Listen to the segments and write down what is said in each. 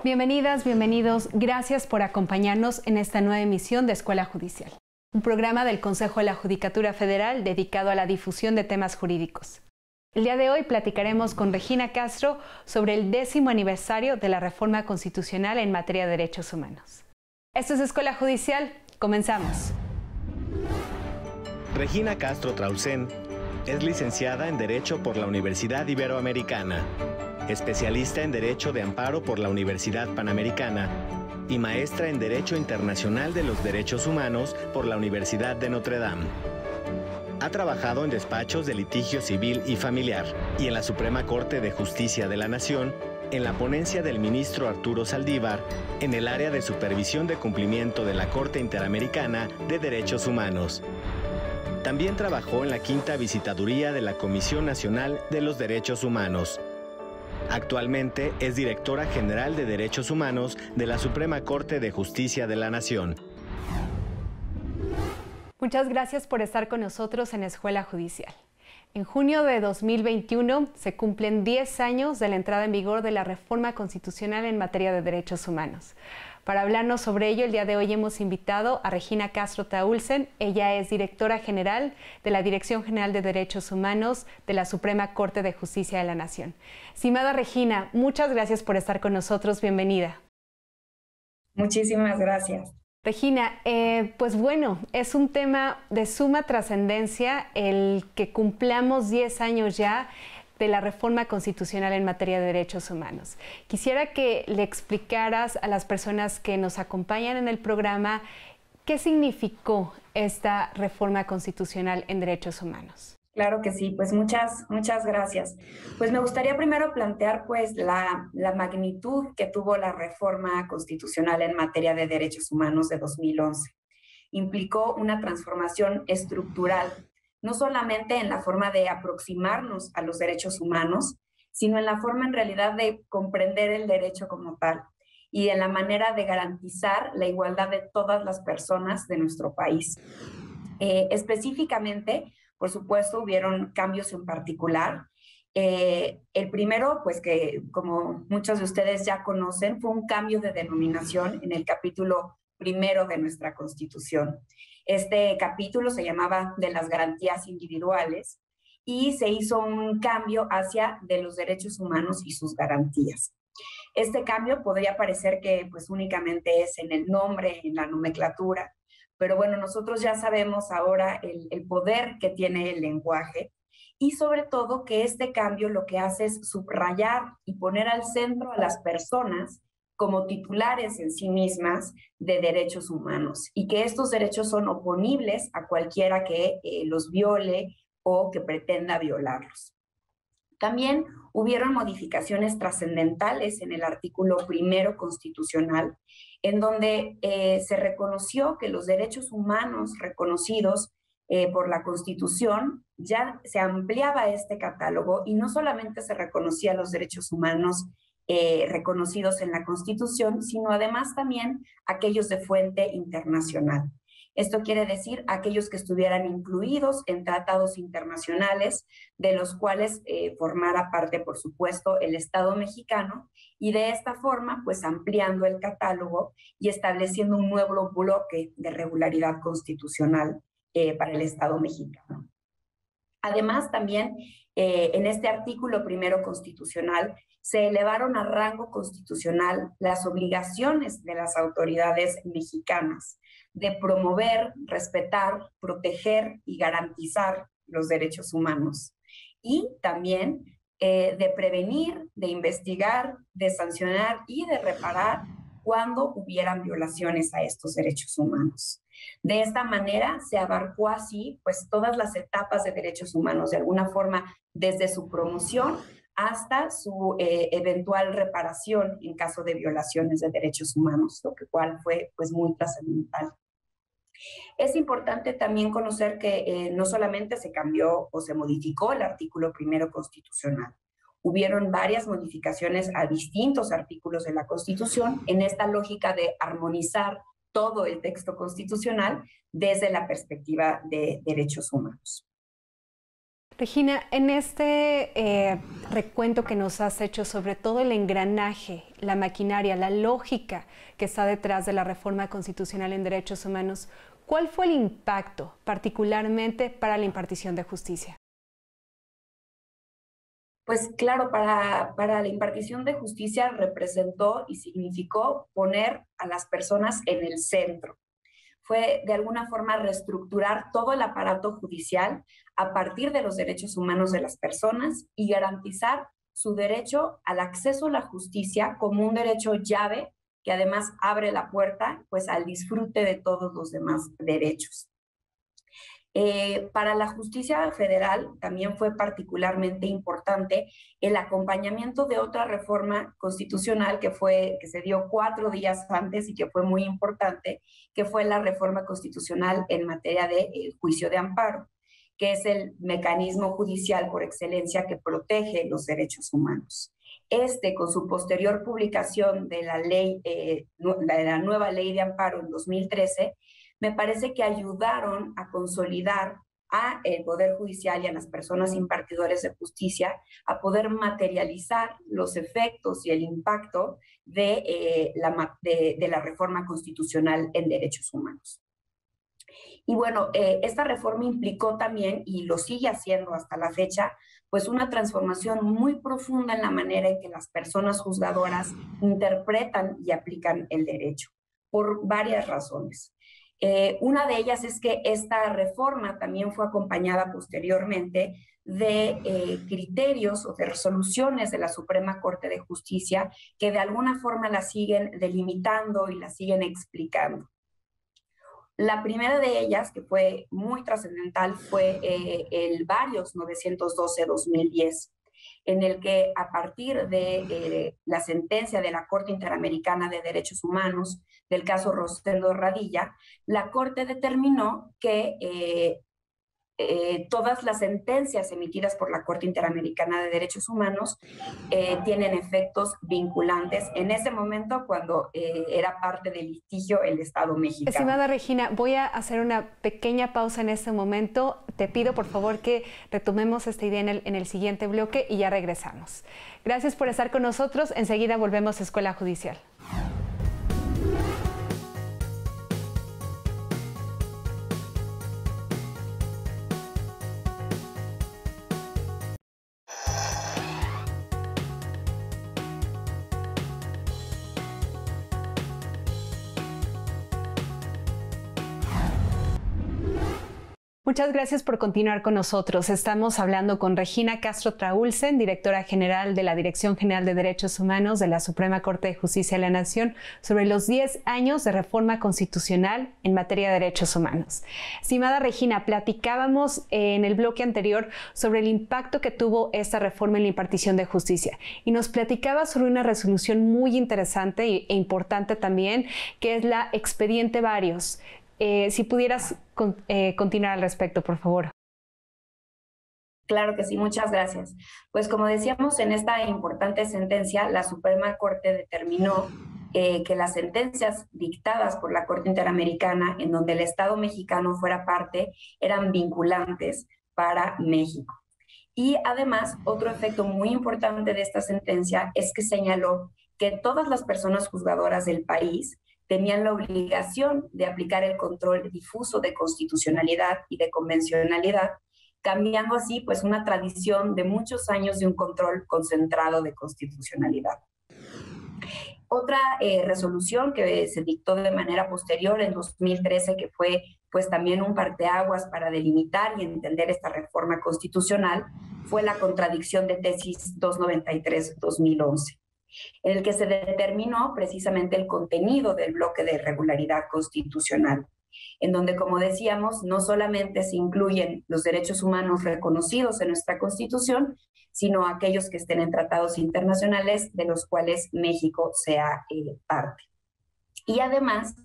Bienvenidas, bienvenidos. Gracias por acompañarnos en esta nueva emisión de Escuela Judicial, un programa del Consejo de la Judicatura Federal dedicado a la difusión de temas jurídicos. El día de hoy platicaremos con Regina Castro sobre el 10º aniversario de la Reforma Constitucional en materia de derechos humanos. Esto es Escuela Judicial. Comenzamos. Regina Castro Traulsen es licenciada en Derecho por la Universidad Iberoamericana, especialista en Derecho de Amparo por la Universidad Panamericana y maestra en Derecho Internacional de los Derechos Humanos por la Universidad de Notre Dame. Ha trabajado en despachos de litigio civil y familiar y en la Suprema Corte de Justicia de la Nación, en la ponencia del ministro Arturo Saldívar, en el área de supervisión de cumplimiento de la Corte Interamericana de Derechos Humanos. También trabajó en la 5ª Visitaduría de la Comisión Nacional de los Derechos Humanos. Actualmente es directora general de Derechos Humanos de la Suprema Corte de Justicia de la Nación. Muchas gracias por estar con nosotros en Escuela Judicial. En junio de 2021 se cumplen 10 años de la entrada en vigor de la Reforma Constitucional en materia de derechos humanos. Para hablarnos sobre ello, el día de hoy hemos invitado a Regina Castro Traulsen. Ella es directora general de la Dirección General de Derechos Humanos de la Suprema Corte de Justicia de la Nación. Estimada Regina, muchas gracias por estar con nosotros. Bienvenida. Muchísimas gracias. Regina, pues bueno, es un tema de suma trascendencia el que cumplamos 10 años ya de la Reforma Constitucional en materia de derechos humanos. Quisiera que le explicaras a las personas que nos acompañan en el programa qué significó esta Reforma Constitucional en derechos humanos. Claro que sí, pues muchas gracias. Pues me gustaría primero plantear pues la magnitud que tuvo la Reforma Constitucional en materia de derechos humanos de 2011. Implicó una transformación estructural, no solamente en la forma de aproximarnos a los derechos humanos, sino en la forma en realidad de comprender el derecho como tal y en la manera de garantizar la igualdad de todas las personas de nuestro país. Específicamente, por supuesto, hubieron cambios en particular. El primero, pues que como muchos de ustedes ya conocen, fue un cambio de denominación en el capítulo primero de nuestra Constitución. Este capítulo se llamaba de las garantías individuales y se hizo un cambio hacia de los derechos humanos y sus garantías. Este cambio podría parecer que pues únicamente es en el nombre, en la nomenclatura, pero bueno, nosotros ya sabemos ahora el poder que tiene el lenguaje y sobre todo que este cambio lo que hace es subrayar y poner al centro a las personas como titulares en sí mismas de derechos humanos y que estos derechos son oponibles a cualquiera que los viole o que pretenda violarlos. También hubieron modificaciones trascendentales en el artículo primero constitucional, en donde se reconoció que los derechos humanos reconocidos por la Constitución, ya se ampliaba este catálogo y no solamente se reconocían los derechos humanos reconocidos en la Constitución, sino además también aquellos de fuente internacional. Esto quiere decir aquellos que estuvieran incluidos en tratados internacionales, de los cuales formara parte, por supuesto, el Estado mexicano, y de esta forma, pues ampliando el catálogo y estableciendo un nuevo bloque de regularidad constitucional para el Estado mexicano. Además, también en este artículo primero constitucional se elevaron a rango constitucional las obligaciones de las autoridades mexicanas de promover, respetar, proteger y garantizar los derechos humanos. Y también de prevenir, de investigar, de sancionar y de reparar cuando hubieran violaciones a estos derechos humanos. De esta manera se abarcó así pues todas las etapas de derechos humanos, de alguna forma desde su promoción hasta su eventual reparación en caso de violaciones de derechos humanos, lo cual fue pues muy trascendental. Es importante también conocer que no solamente se cambió o se modificó el artículo primero constitucional, hubieron varias modificaciones a distintos artículos de la Constitución en esta lógica de armonizar todo el texto constitucional desde la perspectiva de derechos humanos. Regina, en este recuento que nos has hecho sobre todo el engranaje, la maquinaria, la lógica que está detrás de la reforma constitucional en derechos humanos, ¿cuál fue el impacto particularmente para la impartición de justicia? Pues claro, para la impartición de justicia representó y significó poner a las personas en el centro. Fue de alguna forma reestructurar todo el aparato judicial a partir de los derechos humanos de las personas y garantizar su derecho al acceso a la justicia como un derecho llave que además abre la puerta pues al disfrute de todos los demás derechos. Para la justicia federal también fue particularmente importante el acompañamiento de otra reforma constitucional que se dio 4 días antes y que fue muy importante, que fue la reforma constitucional en materia de juicio de amparo, que es el mecanismo judicial por excelencia que protege los derechos humanos. Con su posterior publicación de la nueva ley de amparo en 2013, me parece que ayudaron a consolidar a el Poder Judicial y a las personas impartidores de justicia a poder materializar los efectos y el impacto de la reforma constitucional en derechos humanos. Y bueno, esta reforma implicó también, y lo sigue haciendo hasta la fecha, pues una transformación muy profunda en la manera en que las personas juzgadoras interpretan y aplican el derecho, por varias razones. Una de ellas es que esta reforma también fue acompañada posteriormente de criterios o de resoluciones de la Suprema Corte de Justicia que de alguna forma la siguen delimitando y la siguen explicando. La primera de ellas, que fue muy trascendental, fue el Varios 912-2010, en el que a partir de la sentencia de la Corte Interamericana de Derechos Humanos, del caso Rosendo Radilla, la Corte determinó que todas las sentencias emitidas por la Corte Interamericana de Derechos Humanos tienen efectos vinculantes en ese momento cuando era parte del litigio el Estado mexicano. Estimada Regina, voy a hacer una pequeña pausa en este momento. Te pido por favor que retomemos esta idea en el siguiente bloque y ya regresamos. Gracias por estar con nosotros. Enseguida volvemos a Escuela Judicial. Muchas gracias por continuar con nosotros. Estamos hablando con Regina Castro Traulsen, directora general de la Dirección General de Derechos Humanos de la Suprema Corte de Justicia de la Nación, sobre los 10 años de reforma constitucional en materia de derechos humanos. Estimada Regina, platicábamos en el bloque anterior sobre el impacto que tuvo esta reforma en la impartición de justicia y nos platicaba sobre una resolución muy interesante e importante también, que es la Expediente Varios. Si pudieras continuar al respecto, por favor. Claro que sí, muchas gracias. Pues como decíamos en esta importante sentencia, la Suprema Corte determinó que las sentencias dictadas por la Corte Interamericana, en donde el Estado mexicano fuera parte, eran vinculantes para México. Y además, otro efecto muy importante de esta sentencia es que señaló que todas las personas juzgadoras del país tenían la obligación de aplicar el control difuso de constitucionalidad y de convencionalidad, cambiando así pues una tradición de muchos años de un control concentrado de constitucionalidad. Otra resolución que se dictó de manera posterior en 2013, que fue pues también un parteaguas para delimitar y entender esta reforma constitucional, fue la contradicción de tesis 293-2011. En el que se determinó precisamente el contenido del bloque de regularidad constitucional, en donde, como decíamos, no solamente se incluyen los derechos humanos reconocidos en nuestra Constitución, sino aquellos que estén en tratados internacionales de los cuales México sea parte. Y además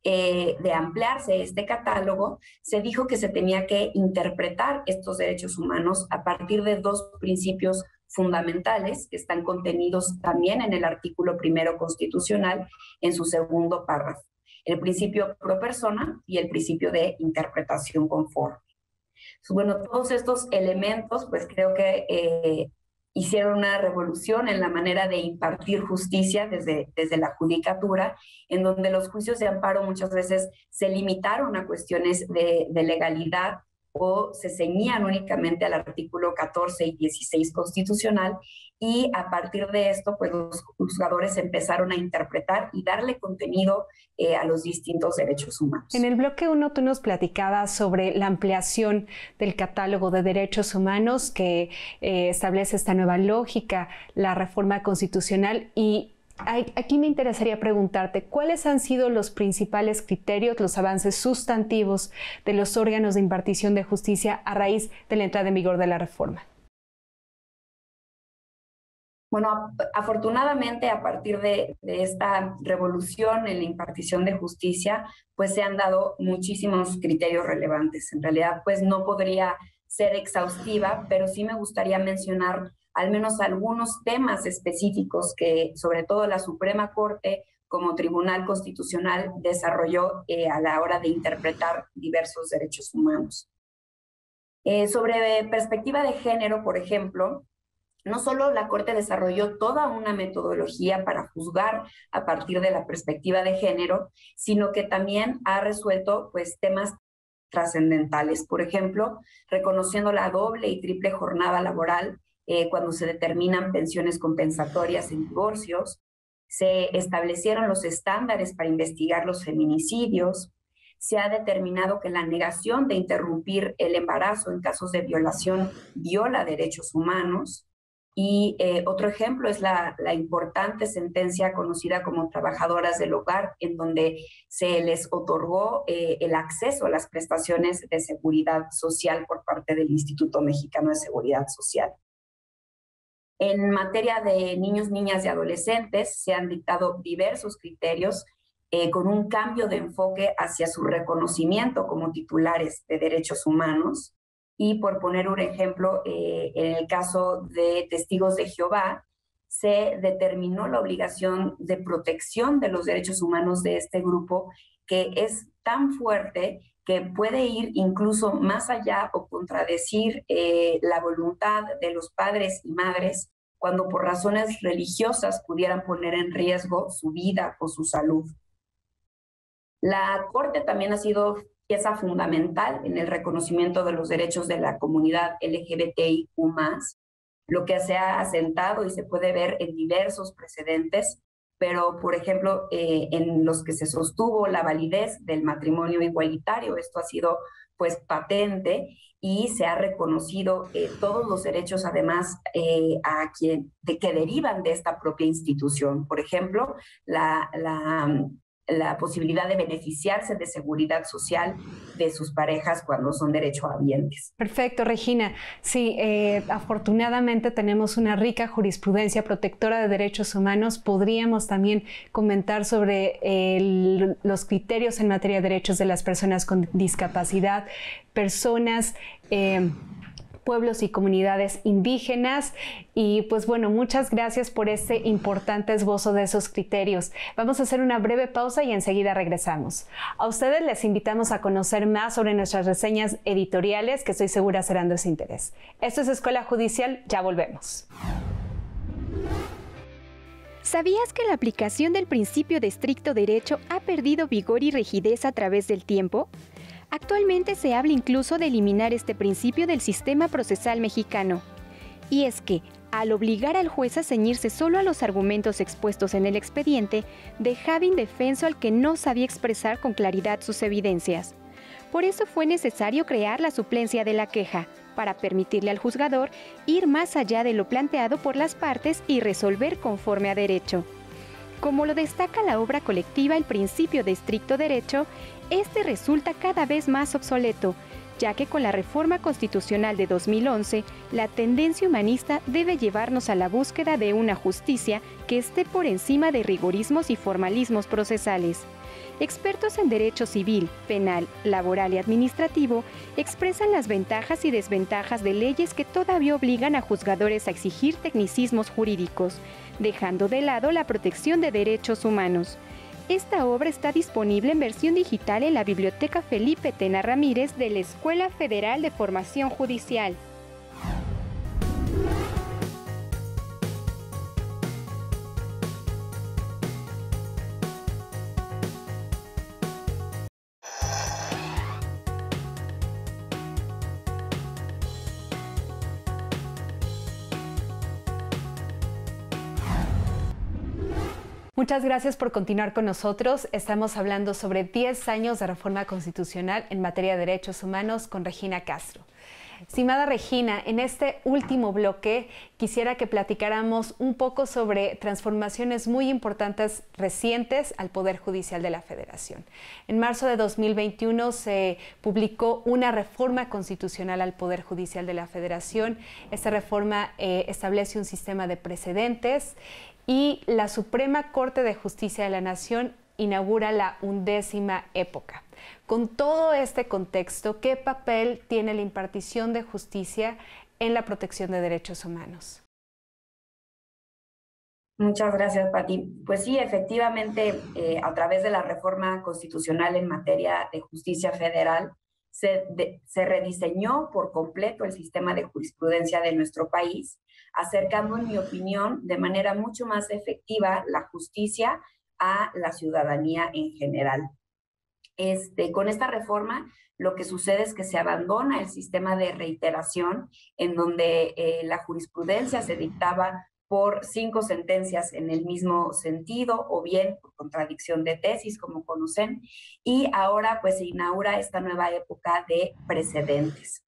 de ampliarse este catálogo, se dijo que se tenía que interpretar estos derechos humanos a partir de 2 principios fundamentales que están contenidos también en el artículo 1 constitucional en su 2º párrafo: el principio pro persona y el principio de interpretación conforme. Bueno, todos estos elementos, pues creo que hicieron una revolución en la manera de impartir justicia desde la judicatura, en donde los juicios de amparo muchas veces se limitaron a cuestiones de legalidad o se ceñían únicamente al artículo 14 y 16 constitucional, y a partir de esto, pues los juzgadores empezaron a interpretar y darle contenido a los distintos derechos humanos. En el bloque 1 tú nos platicabas sobre la ampliación del catálogo de derechos humanos que establece esta nueva lógica, la reforma constitucional, y aquí me interesaría preguntarte, ¿cuáles han sido los principales criterios, los avances sustantivos de los órganos de impartición de justicia a raíz de la entrada en vigor de la reforma? Bueno, afortunadamente a partir de esta revolución en la impartición de justicia, pues se han dado muchísimos criterios relevantes. En realidad, pues no podría ser exhaustiva, pero sí me gustaría mencionar al menos algunos temas específicos que sobre todo la Suprema Corte como Tribunal Constitucional desarrolló a la hora de interpretar diversos derechos humanos. Sobre perspectiva de género, por ejemplo, no solo la Corte desarrolló toda una metodología para juzgar a partir de la perspectiva de género, sino que también ha resuelto pues, temas trascendentales. Por ejemplo, reconociendo la doble y triple jornada laboral cuando se determinan pensiones compensatorias en divorcios, se establecieron los estándares para investigar los feminicidios, se ha determinado que la negación de interrumpir el embarazo en casos de violación viola derechos humanos. Y otro ejemplo es la importante sentencia conocida como Trabajadoras del Hogar, en donde se les otorgó el acceso a las prestaciones de seguridad social por parte del Instituto Mexicano de Seguridad Social. En materia de niños, niñas y adolescentes, se han dictado diversos criterios con un cambio de enfoque hacia su reconocimiento como titulares de derechos humanos. Y por poner un ejemplo, en el caso de Testigos de Jehová, se determinó la obligación de protección de los derechos humanos de este grupo, que es tan fuerte que puede ir incluso más allá o contradecir la voluntad de los padres y madres cuando por razones religiosas pudieran poner en riesgo su vida o su salud. La Corte también ha sido pieza fundamental en el reconocimiento de los derechos de la comunidad LGBTIQ+, lo que se ha asentado y se puede ver en diversos precedentes, pero por ejemplo en los que se sostuvo la validez del matrimonio igualitario, esto ha sido pues patente y se ha reconocido todos los derechos además que derivan de esta propia institución. Por ejemplo, la posibilidad de beneficiarse de seguridad social de sus parejas cuando son derechohabientes. Perfecto, Regina. Sí, afortunadamente tenemos una rica jurisprudencia protectora de derechos humanos. Podríamos también comentar sobre los criterios en materia de derechos de las personas con discapacidad, personas pueblos y comunidades indígenas. Y pues bueno, muchas gracias por este importante esbozo de esos criterios. Vamos a hacer una breve pausa y enseguida regresamos. A ustedes les invitamos a conocer más sobre nuestras reseñas editoriales, que estoy segura serán de su interés. Esto es Escuela Judicial, ya volvemos. ¿Sabías que la aplicación del principio de estricto derecho ha perdido vigor y rigidez a través del tiempo? Actualmente se habla incluso de eliminar este principio del sistema procesal mexicano. Y es que, al obligar al juez a ceñirse solo a los argumentos expuestos en el expediente, dejaba indefenso al que no sabía expresar con claridad sus evidencias. Por eso fue necesario crear la suplencia de la queja, para permitirle al juzgador ir más allá de lo planteado por las partes y resolver conforme a derecho. Como lo destaca la obra colectiva El principio de estricto derecho, este resulta cada vez más obsoleto, ya que con la reforma constitucional de 2011, la tendencia humanista debe llevarnos a la búsqueda de una justicia que esté por encima de rigorismos y formalismos procesales. Expertos en derecho civil, penal, laboral y administrativo expresan las ventajas y desventajas de leyes que todavía obligan a juzgadores a exigir tecnicismos jurídicos, dejando de lado la protección de derechos humanos. Esta obra está disponible en versión digital en la Biblioteca Felipe Tena Ramírez de la Escuela Federal de Formación Judicial. Muchas gracias por continuar con nosotros. Estamos hablando sobre 10 años de reforma constitucional en materia de derechos humanos con Regina Castro. Estimada Regina, en este último bloque quisiera que platicáramos un poco sobre transformaciones muy importantes recientes al Poder Judicial de la Federación. En marzo de 2021 se publicó una reforma constitucional al Poder Judicial de la Federación. Esta reforma establece un sistema de precedentes y la Suprema Corte de Justicia de la Nación inaugura la 11ª época. Con todo este contexto, ¿qué papel tiene la impartición de justicia en la protección de derechos humanos? Muchas gracias, Pati. Pues sí, efectivamente, a través de la reforma constitucional en materia de justicia federal, se rediseñó por completo el sistema de jurisprudencia de nuestro país, acercando, en mi opinión, de manera mucho más efectiva la justicia a la ciudadanía en general. Con esta reforma, lo que sucede es que se abandona el sistema de reiteración, en donde la jurisprudencia se dictaba por 5 sentencias en el mismo sentido o bien por contradicción de tesis, como conocen, y ahora pues se inaugura esta nueva época de precedentes.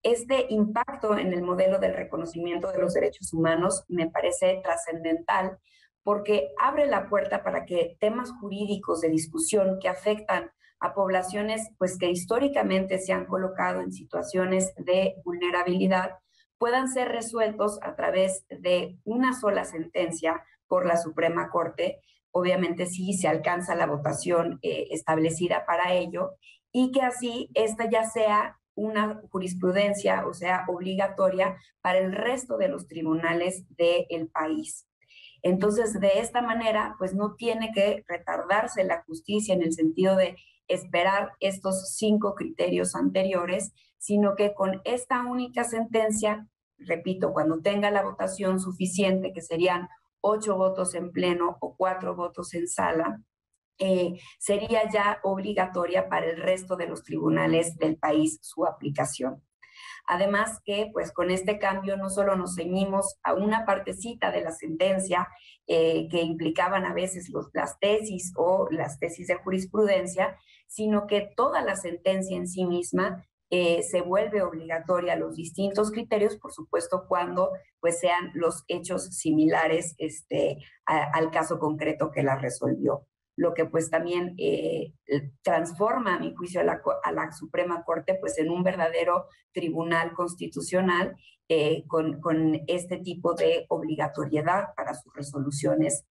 Este impacto en el modelo del reconocimiento de los derechos humanos me parece trascendental porque abre la puerta para que temas jurídicos de discusión que afectan a poblaciones pues, que históricamente se han colocado en situaciones de vulnerabilidad puedan ser resueltos a través de una sola sentencia por la Suprema Corte, obviamente sí se alcanza la votación establecida para ello, y que así esta ya sea una jurisprudencia, o sea, obligatoria para el resto de los tribunales del país. Entonces, de esta manera, pues no tiene que retardarse la justicia en el sentido de esperar estos 5 criterios anteriores, sino que con esta única sentencia, repito, cuando tenga la votación suficiente, que serían 8 votos en pleno o 4 votos en sala, sería ya obligatoria para el resto de los tribunales del país su aplicación. Además que, pues, con este cambio no solo nos ceñimos a una partecita de la sentencia que implicaban a veces las tesis o las tesis de jurisprudencia, sino que toda la sentencia en sí misma se vuelve obligatoria a los distintos criterios, por supuesto, cuando pues sean los hechos similares al caso concreto que la resolvió. Lo que pues también transforma, a mi juicio, a la Suprema Corte pues en un verdadero tribunal constitucional con este tipo de obligatoriedad para sus resoluciones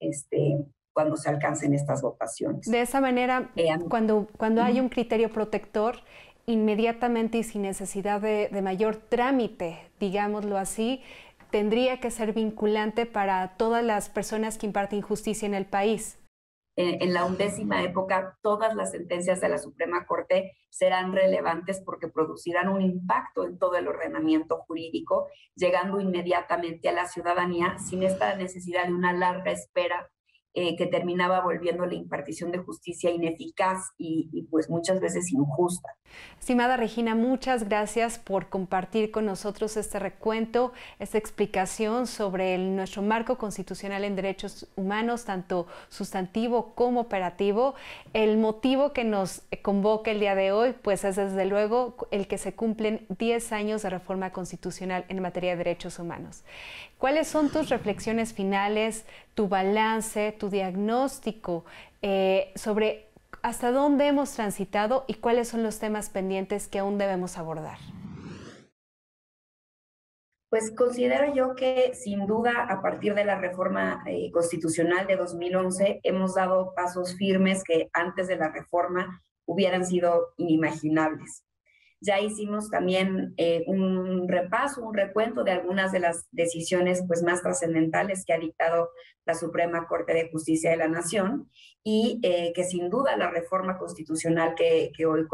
cuando se alcancen estas votaciones. De esa manera, cuando hay un criterio protector, inmediatamente y sin necesidad de mayor trámite, digámoslo así, tendría que ser vinculante para todas las personas que imparten justicia en el país. En la 11ª época, todas las sentencias de la Suprema Corte serán relevantes porque producirán un impacto en todo el ordenamiento jurídico, llegando inmediatamente a la ciudadanía sin esta necesidad de una larga espera que terminaba volviendo la impartición de justicia ineficaz y pues muchas veces injusta. Estimada Regina, muchas gracias por compartir con nosotros este recuento, esta explicación sobre nuestro marco constitucional en derechos humanos, tanto sustantivo como operativo. El motivo que nos convoca el día de hoy, pues es desde luego el que se cumplen 10 años de reforma constitucional en materia de derechos humanos. ¿Cuáles son tus reflexiones finales, tu balance, tu diagnóstico sobre hasta dónde hemos transitado y cuáles son los temas pendientes que aún debemos abordar? Pues considero yo que sin duda a partir de la reforma constitucional de 2011 hemos dado pasos firmes que antes de la reforma hubieran sido inimaginables. Ya hicimos también un repaso, un recuento de algunas de las decisiones pues, más trascendentales que ha dictado la Suprema Corte de Justicia de la Nación y que sin duda la reforma constitucional que hoy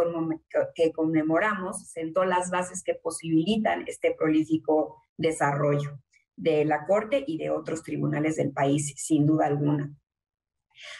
conmemoramos sentó las bases que posibilitan este prolífico desarrollo de la Corte y de otros tribunales del país, sin duda alguna.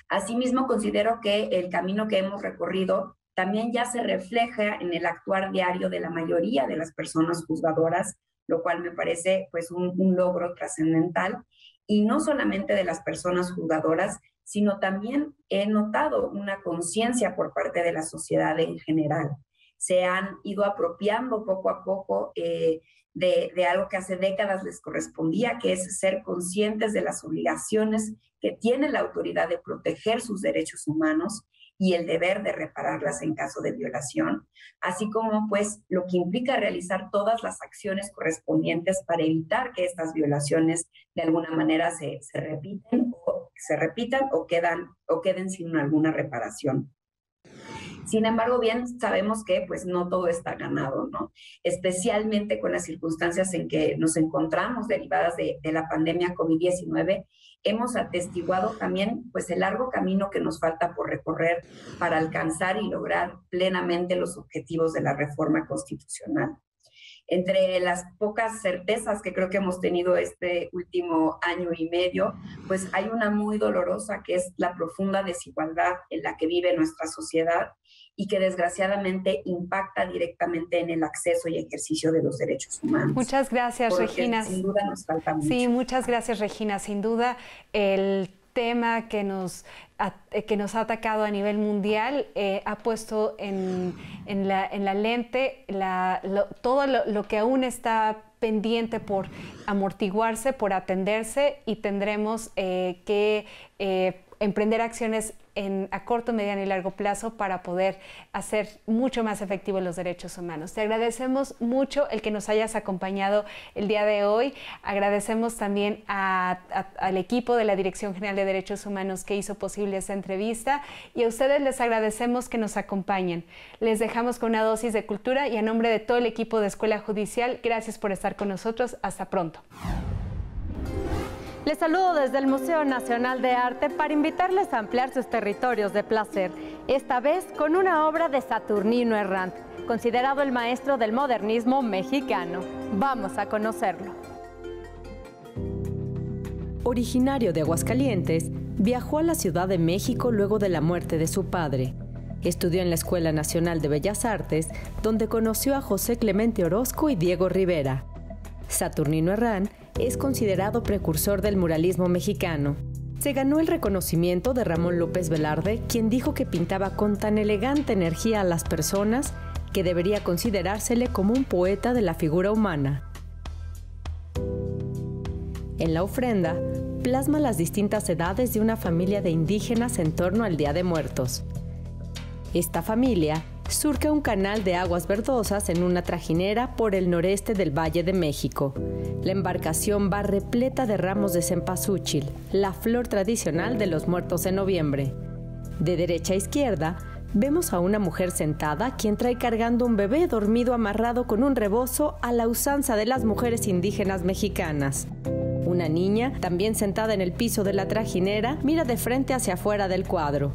Asimismo, considero que el camino que hemos recorrido también ya se refleja en el actuar diario de la mayoría de las personas juzgadoras, lo cual me parece pues un logro trascendental, y no solamente de las personas juzgadoras, sino también he notado una conciencia por parte de la sociedad en general. Se han ido apropiando poco a poco de algo que hace décadas les correspondía, que es ser conscientes de las obligaciones que tiene la autoridad de proteger sus derechos humanos y el deber de repararlas en caso de violación, así como pues lo que implica realizar todas las acciones correspondientes para evitar que estas violaciones de alguna manera se repitan o queden sin alguna reparación. Sin embargo, bien sabemos que pues no todo está ganado, ¿no? Especialmente con las circunstancias en que nos encontramos derivadas de la pandemia COVID-19, hemos atestiguado también pues el largo camino que nos falta por recorrer para alcanzar y lograr plenamente los objetivos de la reforma constitucional. Entre las pocas certezas que creo que hemos tenido este último año y medio, pues hay una muy dolorosa, que es la profunda desigualdad en la que vive nuestra sociedad y que desgraciadamente impacta directamente en el acceso y ejercicio de los derechos humanos. Muchas gracias, Regina. Sin duda nos falta mucho. Sí, muchas gracias, Regina. Sin duda, el tema que nos ha atacado a nivel mundial ha puesto en la lente todo lo que aún está pendiente por amortiguarse, por atenderse, y tendremos que emprender acciones a corto, mediano y largo plazo para poder hacer mucho más efectivos los derechos humanos. Te agradecemos mucho el que nos hayas acompañado el día de hoy. Agradecemos también al equipo de la Dirección General de Derechos Humanos que hizo posible esta entrevista, y a ustedes les agradecemos que nos acompañen. Les dejamos con una dosis de cultura, y a nombre de todo el equipo de Escuela Judicial, gracias por estar con nosotros. Hasta pronto. Les saludo desde el Museo Nacional de Arte para invitarles a ampliar sus territorios de placer, esta vez con una obra de Saturnino Herrán, considerado el maestro del modernismo mexicano. Vamos a conocerlo. Originario de Aguascalientes, viajó a la Ciudad de México luego de la muerte de su padre. Estudió en la Escuela Nacional de Bellas Artes, donde conoció a José Clemente Orozco y Diego Rivera. Saturnino Herrán es considerado precursor del muralismo mexicano. Se ganó el reconocimiento de Ramón López Velarde, quien dijo que pintaba con tan elegante energía a las personas que debería considerársele como un poeta de la figura humana. En la ofrenda, plasma las distintas edades de una familia de indígenas en torno al Día de Muertos. Esta familia surca un canal de aguas verdosas en una trajinera por el noreste del Valle de México. La embarcación va repleta de ramos de cempasúchil, la flor tradicional de los muertos en noviembre. De derecha a izquierda, vemos a una mujer sentada quien trae cargando un bebé dormido amarrado con un rebozo a la usanza de las mujeres indígenas mexicanas. Una niña, también sentada en el piso de la trajinera, mira de frente hacia afuera del cuadro.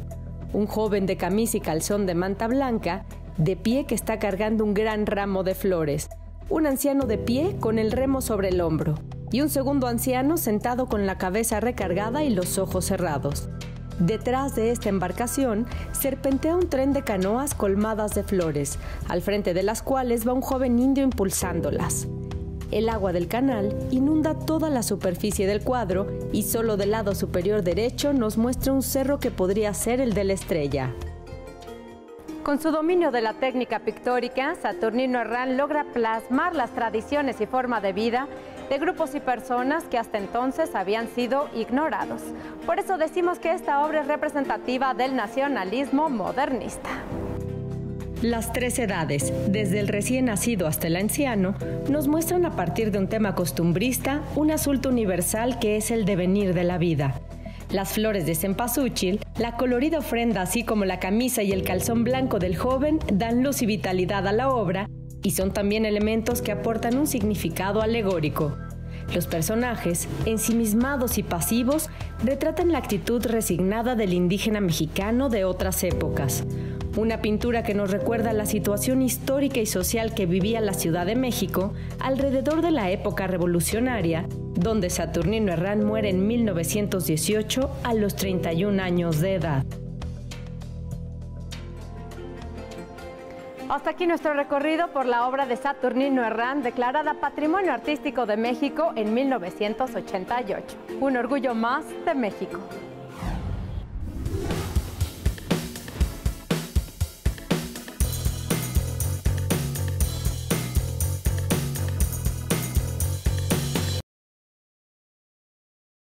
Un joven de camisa y calzón de manta blanca, de pie, que está cargando un gran ramo de flores. Un anciano de pie con el remo sobre el hombro. Y un segundo anciano sentado con la cabeza recargada y los ojos cerrados. Detrás de esta embarcación serpentea un tren de canoas colmadas de flores, al frente de las cuales va un joven indio impulsándolas. El agua del canal inunda toda la superficie del cuadro y solo del lado superior derecho nos muestra un cerro que podría ser el de la Estrella. Con su dominio de la técnica pictórica, Saturnino Herrán logra plasmar las tradiciones y forma de vida de grupos y personas que hasta entonces habían sido ignorados. Por eso decimos que esta obra es representativa del nacionalismo modernista. Las tres edades, desde el recién nacido hasta el anciano, nos muestran a partir de un tema costumbrista un asunto universal que es el devenir de la vida. Las flores de cempasúchil, la colorida ofrenda, así como la camisa y el calzón blanco del joven dan luz y vitalidad a la obra, y son también elementos que aportan un significado alegórico. Los personajes, ensimismados y pasivos, retratan la actitud resignada del indígena mexicano de otras épocas. Una pintura que nos recuerda la situación histórica y social que vivía la Ciudad de México alrededor de la época revolucionaria, donde Saturnino Herrán muere en 1918 a los 31 años de edad. Hasta aquí nuestro recorrido por la obra de Saturnino Herrán, declarada Patrimonio Artístico de México en 1988. Un orgullo más de México.